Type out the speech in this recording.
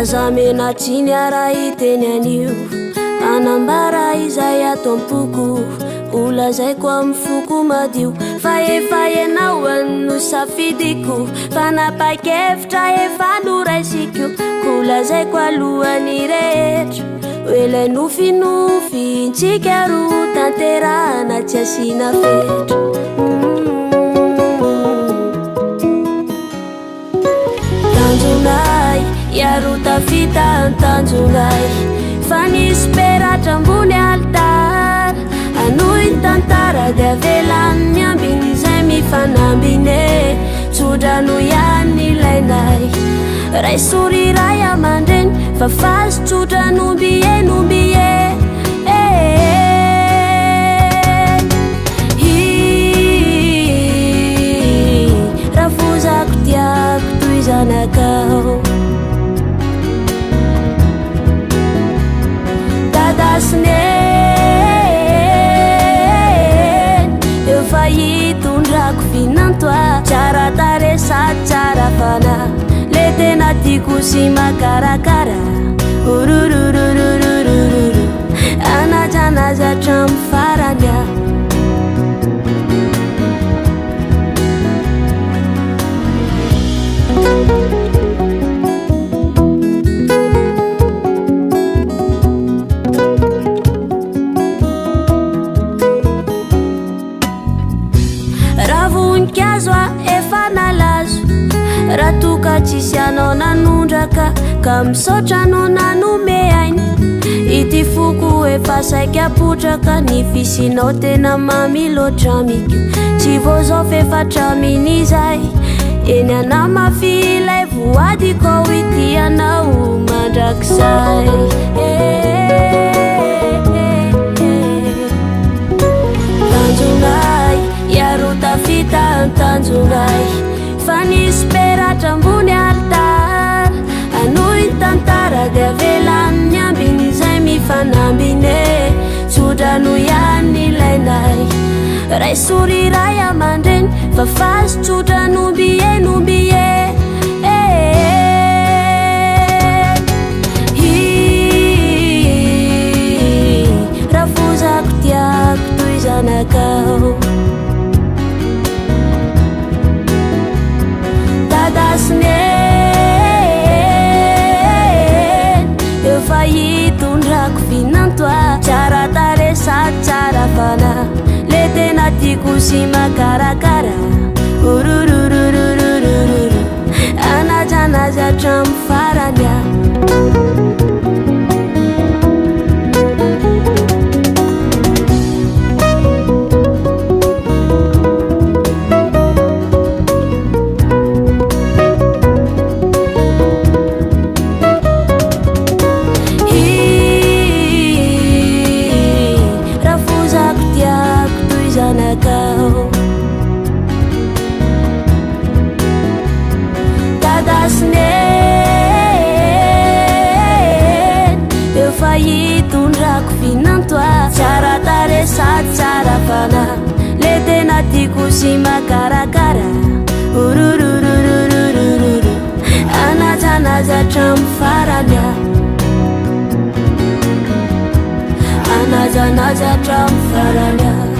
azamenatsiny ara iteny anio anambara izay ato ampoko olazaiko amy foko madio fa efa ianao ano safidiko fanapakevitra efa noraisiko kolazaiko alohany rehetra oelay nofinofy ntsika ro tanterana tsy asina fetra tanjonay iaro tafita antanjonay fa nisy peratra ambony altara anoy tantara dia velany miambiny zay mifanambine tsodrano ihany ilainay ray soriray amandreny fa fazy tsodranombie nombie raha fozako tiako toy zanakao dadasine efa hitondrako finantoa tsara tare sady tsara fana le tena tiako sy makarakara urururururururu anajanazatra amy farany a ravonikazo a efa nalazo raha toka tsisy anao nanondraka ka misaotra anao nanome ainy ity foko efa saiky apotraka ny fisinao tena mamiloatra amiko tsy vozao fefatramin'izay eny ana mafilay voadiko ity anao mandrakizay tanjonay iaro tafita antanjonay fa nisy peratra ambony altara anoy tantara dia velany miambiny zay mifanambine tsodrano ihany ilainay ray soriray amandreny fa fazy tsodranombie nombie raha fozako tiako toy zanakao dadasine efa hitondrako finantoa tsara tare sady tsara fana le tena tiako sy makarakara ururururururu anajanazatra amy farany a dadasine efa hitondrako finantoa tsara tare sady tsara fana le tena tiako sy makarakara ururururururu anajanazatra amy farany a anajanazatra amy farany a